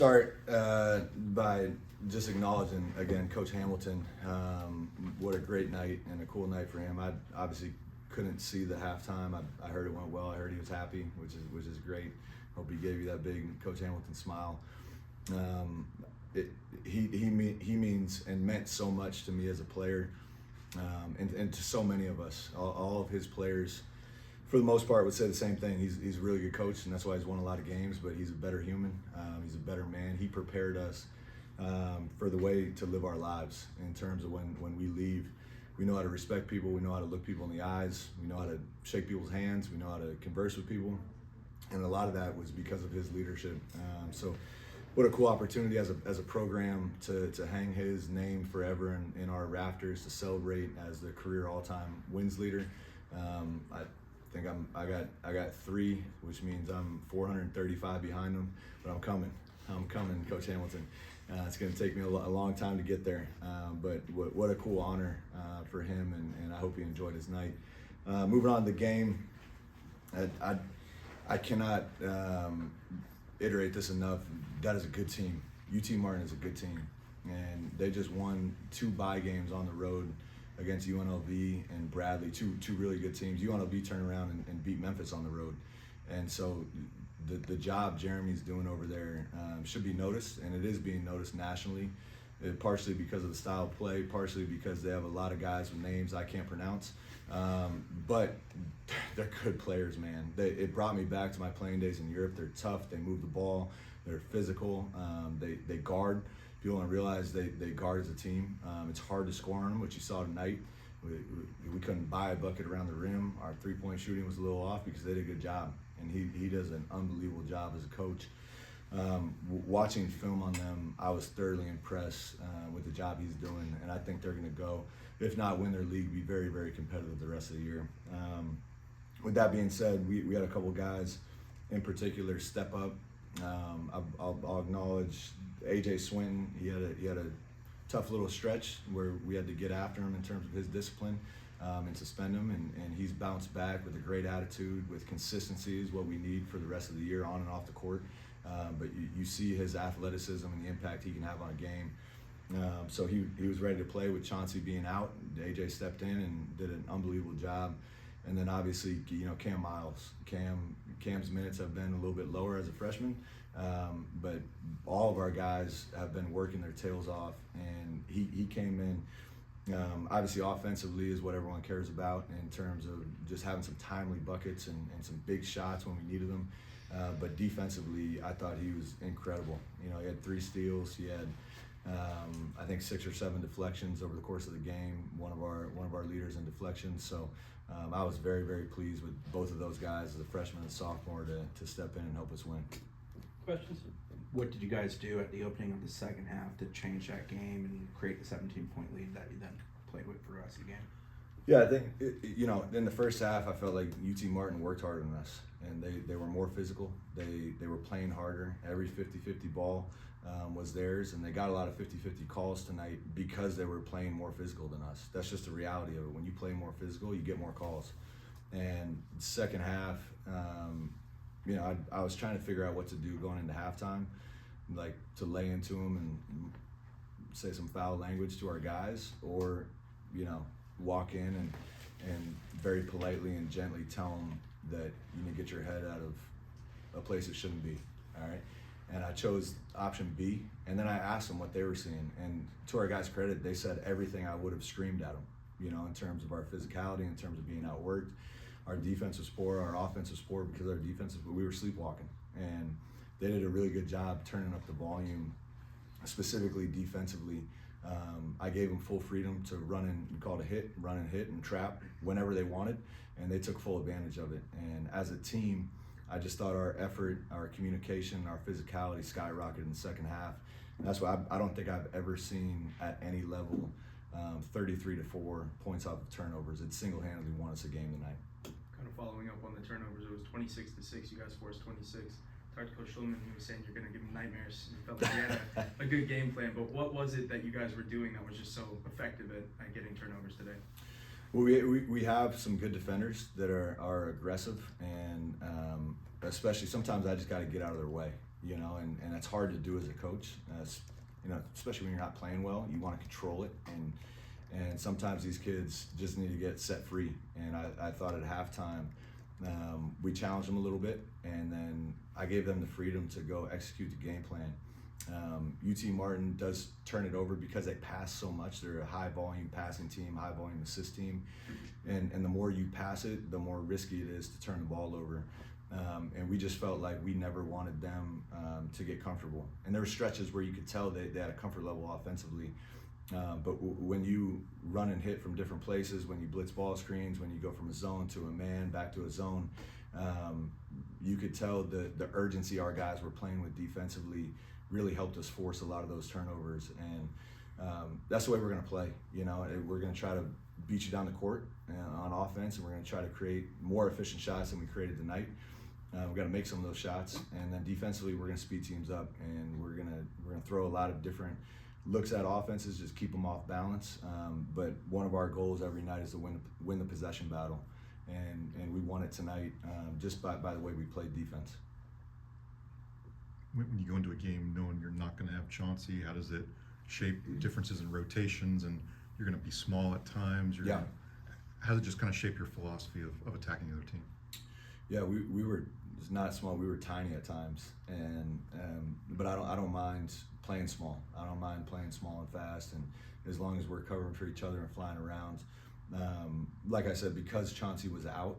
Start by just acknowledging again Coach Hamilton. What a great night and a cool night for him. I obviously couldn't see the halftime. I heard it went well. I heard he was happy, which is great. Hope he gave you that big Coach Hamilton smile. He means and meant so much to me as a player, and to so many of us. All of his players, for the most part, would say the same thing. He's a really good coach, and that's why he's won a lot of games. But he's a better human. He's a better man. He prepared us for the way to live our lives in terms of when we leave. We know how to respect people. We know how to look people in the eyes. We know how to shake people's hands. We know how to converse with people. And a lot of that was because of his leadership. So what a cool opportunity as a program to hang his name forever in our rafters, to celebrate as the career all-time wins leader. I think I got 3, which means I'm 435 behind him, but I'm coming, Coach Hamilton. It's going to take me a long time to get there, but what a cool honor for him, and I hope he enjoyed his night. Moving on to the game, I cannot iterate this enough. That is a good team. UT Martin is a good team, and they just won 2 bye games on the road against UNLV and Bradley, two really good teams. UNLV turned around and beat Memphis on the road, and so the job Jeremy's doing over there should be noticed, and it is being noticed nationally, partially because of the style of play, partially because they have a lot of guys with names I can't pronounce, but they're good players, man. It brought me back to my playing days in Europe. They're tough, they move the ball, they're physical, they guard. People don't realize they guard as a team. It's hard to score on them, which you saw tonight. We couldn't buy a bucket around the rim. Our three-point shooting was a little off because they did a good job, and he does an unbelievable job as a coach. Watching film on them, I was thoroughly impressed with the job he's doing, and I think they're going to go, if not win their league, be very, very competitive the rest of the year. With that being said, we had a couple guys in particular step up. I'll acknowledge AJ Swinton. He had a tough little stretch where we had to get after him in terms of his discipline and suspend him, and he's bounced back with a great attitude, with consistency is what we need for the rest of the year on and off the court. But you see his athleticism and the impact he can have on a game. So he was ready to play with Chauncey being out. AJ stepped in and did an unbelievable job. And then obviously, Cam Miles. Cam's minutes have been a little bit lower as a freshman, but all of our guys have been working their tails off, and he came in. Obviously, offensively is what everyone cares about in terms of just having some timely buckets and some big shots when we needed them. But defensively, I thought he was incredible. He had 3 steals. He had I think 6 or 7 deflections over the course of the game. One of our leaders in deflections. So I was very, very pleased with both of those guys as a freshman and sophomore to step in and help us win. Questions? What did you guys do at the opening of the second half to change that game and create the 17-point lead that you then played with for the rest of the game? Yeah, I think in the first half, I felt like UT Martin worked harder than us, and they were more physical. They were playing harder. Every 50-50 ball was theirs, and they got a lot of 50-50 calls tonight because they were playing more physical than us. That's just the reality of it. When you play more physical, you get more calls. And second half, I was trying to figure out what to do going into halftime, like to lay into them and say some foul language to our guys, or walk in and very politely and gently tell them that you need to get your head out of a place it shouldn't be. All right. And I chose option B, and then I asked them what they were seeing. And to our guys' credit, they said everything I would have screamed at them, in terms of our physicality, in terms of being outworked. Our defense was poor, our offense was poor because our defense, we were sleepwalking. And they did a really good job turning up the volume, specifically defensively. I gave them full freedom to run and hit and trap whenever they wanted, and they took full advantage of it. And as a team, I just thought our effort, our communication, our physicality skyrocketed in the second half. And that's why I don't think I've ever seen at any level 33-4 points off of turnovers. It single-handedly won us a game tonight. Kind of following up on the turnovers, it was 26-6. You guys forced 26. Talked to Coach Schulman, he was saying you're going to give him nightmares. You felt like you had a good game plan, but what was it that you guys were doing that was just so effective at getting turnovers today? Well, we have some good defenders that are aggressive, and especially sometimes I just got to get out of their way. you know, and that's hard to do as a coach. You know, especially when you're not playing well, you want to control it, and sometimes these kids just need to get set free. And I thought at halftime, we challenged them a little bit, and then I gave them the freedom to go execute the game plan. UT Martin does turn it over because they pass so much. They're a high volume passing team, high volume assist team, and the more you pass it, the more risky it is to turn the ball over. And we just felt like we never wanted them to get comfortable. And there were stretches where you could tell they had a comfort level offensively. But when you run and hit from different places, when you blitz ball screens, when you go from a zone to a man, back to a zone, you could tell the urgency our guys were playing with defensively really helped us force a lot of those turnovers. And that's the way we're going to play. You know, we're going to try to beat you down the court on offense, and we're going to try to create more efficient shots than we created tonight. We've got to make some of those shots, and then defensively we're going to speed teams up, and we're going to throw a lot of different looks at offenses, just keep them off balance. But one of our goals every night is to win the possession battle, and we won it tonight just by the way we played defense. When you go into a game knowing you're not going to have Chauncey, how does it shape differences in rotations, and you're going to be small at times? How does it just kind of shape your philosophy of attacking the other team? Yeah, we were not small. We were tiny at times, and but I don't mind playing small. I don't mind playing small and fast, and as long as we're covering for each other and flying around. Like I said, because Chauncey was out,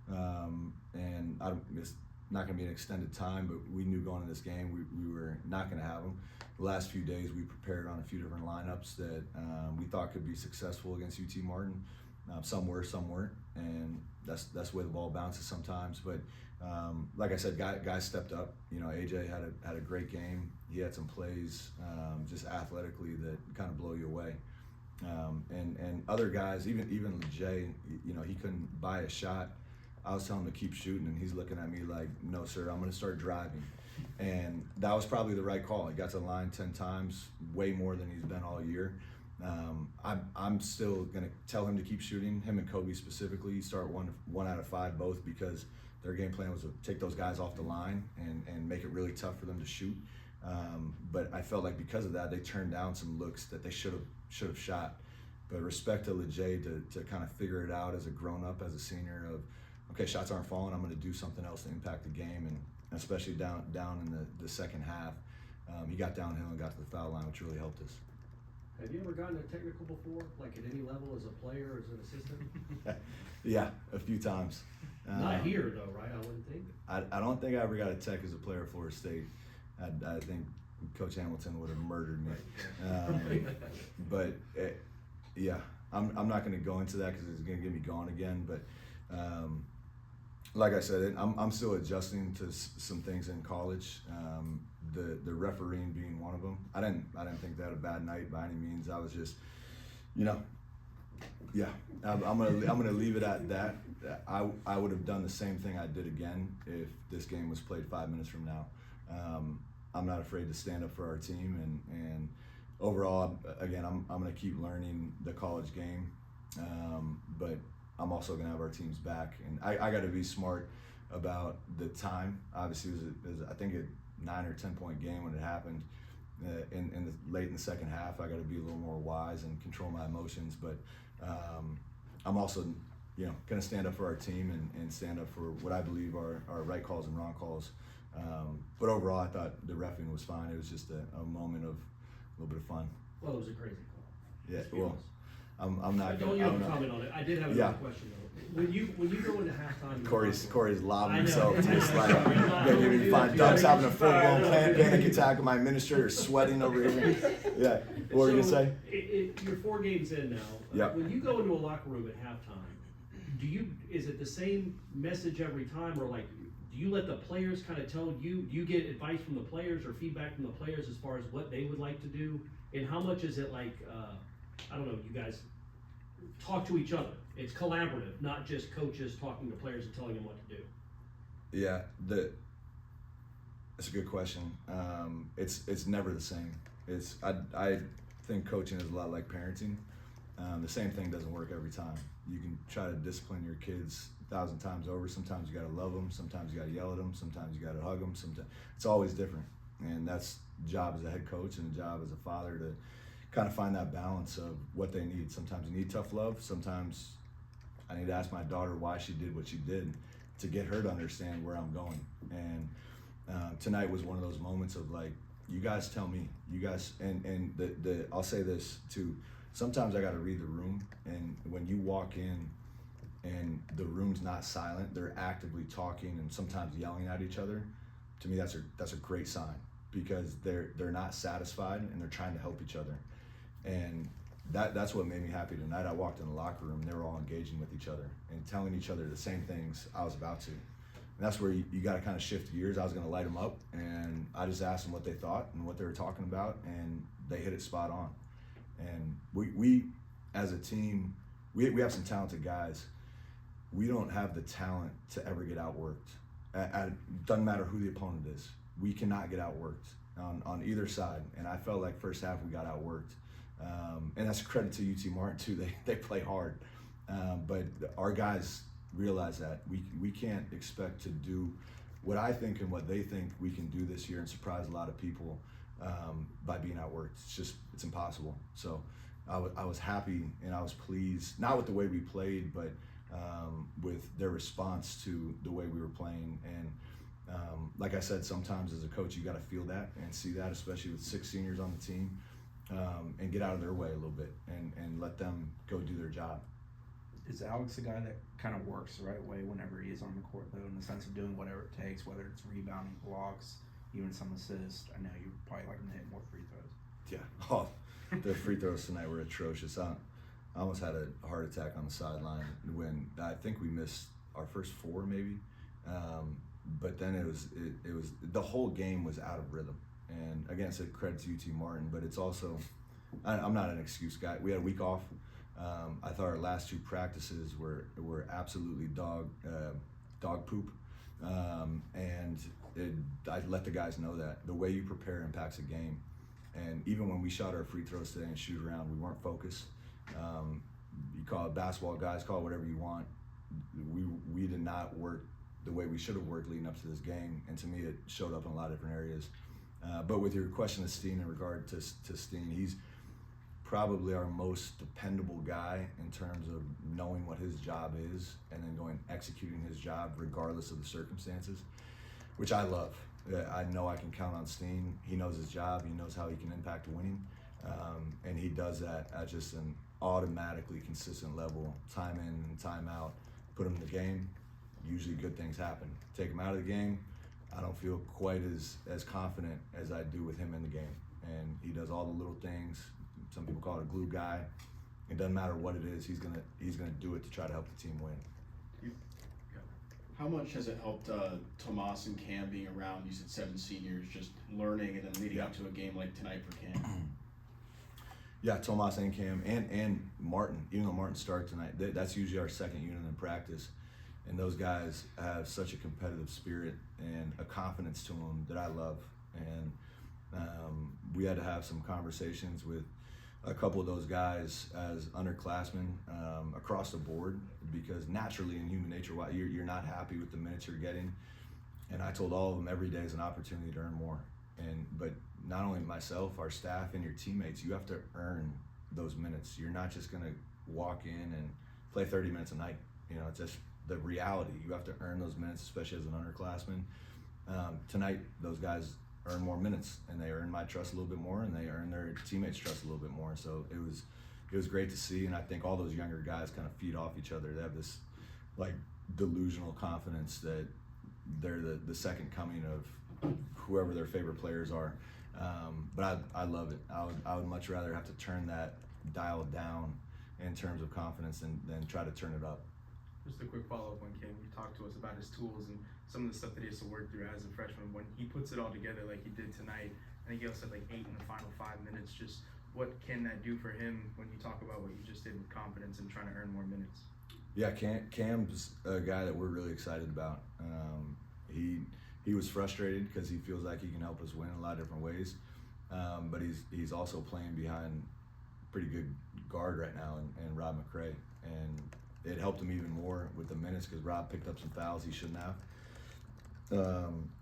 and it's not going to be an extended time, but we knew going into this game we were not going to have him. The last few days we prepared on a few different lineups that we thought could be successful against UT Martin. Some were, some weren't, and that's the way the ball bounces sometimes. But like I said, guys stepped up. You know, AJ had a great game. He had some plays just athletically that kind of blow you away. And other guys, even Lejay, you know, he couldn't buy a shot. I was telling him to keep shooting, and he's looking at me like, "No, sir, I'm going to start driving." And that was probably the right call. He got to the line 10 times, way more than he's been all year. I'm still going to tell him to keep shooting, him and Kobe specifically. Start one out of 5 both, because their game plan was to take those guys off the line and make it really tough for them to shoot. But I felt like because of that, they turned down some looks that they should have shot. But respect to Lejay to kind of figure it out as a grown-up, as a senior, of, okay, shots aren't falling, I'm going to do something else to impact the game, and especially down in the second half. He got downhill and got to the foul line, which really helped us. Have you ever gotten a technical before, like at any level, as a player or as an assistant? Yeah, a few times. Not here though, right? I wouldn't think. I don't think I ever got a tech as a player at Florida State. I think Coach Hamilton would have murdered me. But yeah, I'm not going to go into that because it's going to get me going again. But like I said, I'm still adjusting to some things in college. The refereeing being one of them. I didn't think they had a bad night by any means. I was just, you know, yeah. I'm gonna leave it at that. I would have done the same thing I did again if this game was played 5 minutes from now. I'm not afraid to stand up for our team, and overall, again, I'm gonna keep learning the college game, but I'm also gonna have our teams back, and I got to be smart about the time. Obviously, it was I think a 9 or 10 point game when it happened. Late in the second half, I got to be a little more wise and control my emotions. But I'm also, you know, going to stand up for our team and stand up for what I believe are right calls and wrong calls. But overall, I thought the reffing was fine. It was just a moment of a little bit of fun. Well, it was a crazy call. Yeah, well, I'm not. Don't you have a comment on it? I did have another question though. When you go into halftime, Corey's lobbing himself know. to his like, gonna give me 5 dunks, having a full-blown panic attack with my administrator, sweating over here. Yeah, what were you gonna say? You're 4 games in now. Yep. When you go into a locker room at halftime, is it the same message every time, or like, do you let the players kind of tell you? Do you get advice from the players or feedback from the players as far as what they would like to do, and how much is it like? I don't know. You guys talk to each other. It's collaborative, not just coaches talking to players and telling them what to do. Yeah, that's a good question. It's never the same. I think coaching is a lot like parenting. The same thing doesn't work every time. You can try to discipline your kids 1,000 times over. Sometimes you got to love them. Sometimes you got to yell at them. Sometimes you got to hug them. Sometimes it's always different. And that's the job as a head coach and the job as a father to kind of find that balance of what they need. Sometimes you need tough love. Sometimes I need to ask my daughter why she did what she did to get her to understand where I'm going. And tonight was one of those moments of like, you guys tell me, you guys, and I'll say this too. Sometimes I got to read the room, and when you walk in and the room's not silent, they're actively talking and sometimes yelling at each other. To me, that's a great sign, because they're not satisfied and they're trying to help each other. And that's what made me happy tonight. I walked in the locker room, they were all engaging with each other and telling each other the same things I was about to. And that's where you got to kind of shift gears. I was going to light them up, and I just asked them what they thought and what they were talking about, and they hit it spot on. And we as a team, we have some talented guys. We don't have the talent to ever get outworked. Doesn't matter who the opponent is. We cannot get outworked on either side. And I felt like first half we got outworked. And that's a credit to UT Martin too. They play hard. But our guys realize that we can't expect to do what I think and what they think we can do this year and surprise a lot of people by being outworked. It's impossible. So I was happy and I was pleased, not with the way we played, but with their response to the way we were playing. And like I said, sometimes as a coach, you got to feel that and see that, especially with 6 seniors on the team, and get out of their way a little bit and let them go do their job. Is Alex a guy that kind of works the right way whenever he is on the court, though, in the sense of doing whatever it takes, whether it's rebounding, blocks, even some assists? I know you probably like him to hit more free throws. Yeah. Oh, the free throws tonight were atrocious. I almost had a heart attack on the sideline when I think we missed our first 4 maybe. But then it was the whole game was out of rhythm. And again, it's a credit to UT Martin, but it's also, I'm not an excuse guy. We had a week off. I thought our last 2 practices were absolutely dog poop. And I let the guys know that the way you prepare impacts a game. And even when we shot our free throws today and shoot around, we weren't focused. You call it basketball, guys, call it whatever you want. We did not work the way we should have worked leading up to this game, and to me it showed up in a lot of different areas. But with your question of Steen, in regard to Steen, he's probably our most dependable guy in terms of knowing what his job is and then executing his job regardless of the circumstances, which I love. I know I can count on Steen. He knows his job. He knows how he can impact winning, and he does that at just an automatically consistent level, time in and time out. Put him in the game, usually good things happen. Take him out of the game, I don't feel quite as confident as I do with him in the game. And he does all the little things. Some people call it a glue guy. It doesn't matter what it is, he's gonna do it to try to help the team win. How much has it helped Tomas and Cam being around? You said 7 seniors, just learning and then leading up to a game like tonight for Cam. Yeah, Tomas and Cam and Martin. Even though Martin started tonight, that's usually our second unit in practice. And those guys have such a competitive spirit and a confidence to them that I love. And we had to have some conversations with a couple of those guys as underclassmen across the board, because naturally in human nature, you're not happy with the minutes you're getting. And I told all of them every day is an opportunity to earn more. But not only myself, our staff, and your teammates, you have to earn those minutes. You're not just gonna walk in and play 30 minutes a night. You know, it's just the reality. You have to earn those minutes, especially as an underclassman. Tonight, those guys earn more minutes, and they earn my trust a little bit more, and they earn their teammates' trust a little bit more. So it was great to see, and I think all those younger guys kind of feed off each other. They have this like delusional confidence that they're the second coming of whoever their favorite players are. But I love it. I would much rather have to turn that dial down in terms of confidence than try to turn it up. Just a quick follow-up on Cam. You talked to us about his tools and some of the stuff that he has to work through as a freshman. When he puts it all together like he did tonight, I think he also had like 8 in the final 5 minutes. Just what can that do for him when you talk about what you just did with confidence and trying to earn more minutes? Yeah, Cam's a guy that we're really excited about. He was frustrated because he feels like he can help us win in a lot of different ways, but he's also playing behind pretty good guard right now, and Rob McCray, and it helped him even more with the minutes because Rob picked up some fouls he shouldn't have.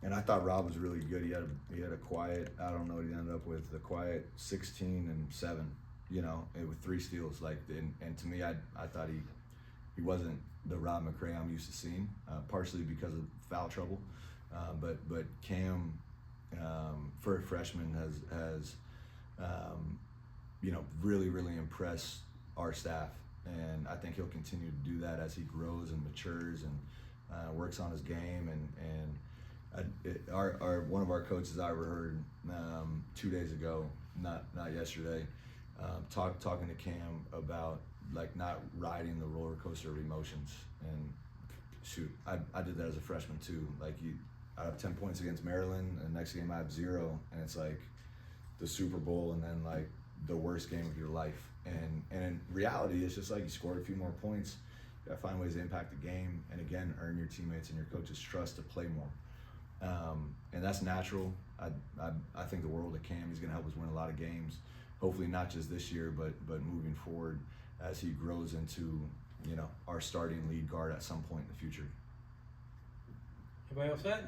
And I thought Rob was really good. He had a quiet, I don't know what he ended up with, a quiet 16 and 7, you know, with 3 steals. Like, and to me, I thought he wasn't the Rob McRae I'm used to seeing, partially because of foul trouble. But Cam, for a freshman, has you know, really really impressed our staff, and I think he'll continue to do that as he grows and matures and works on his game. Our one of our coaches I overheard 2 days ago, not yesterday, talking to Cam about like not riding the roller coaster of emotions. And shoot, I did that as a freshman too. Like I have 10 points against Maryland, and the next game I have 0, and it's like the Super Bowl, and then like the worst game of your life. And in reality, it's just like you scored a few more points. You gotta find ways to impact the game, and again, earn your teammates and your coaches' trust to play more. And that's natural. I think the world of Cam. He's gonna help us win a lot of games. Hopefully not just this year, but moving forward as he grows into, you know, our starting lead guard at some point in the future. Everybody else set?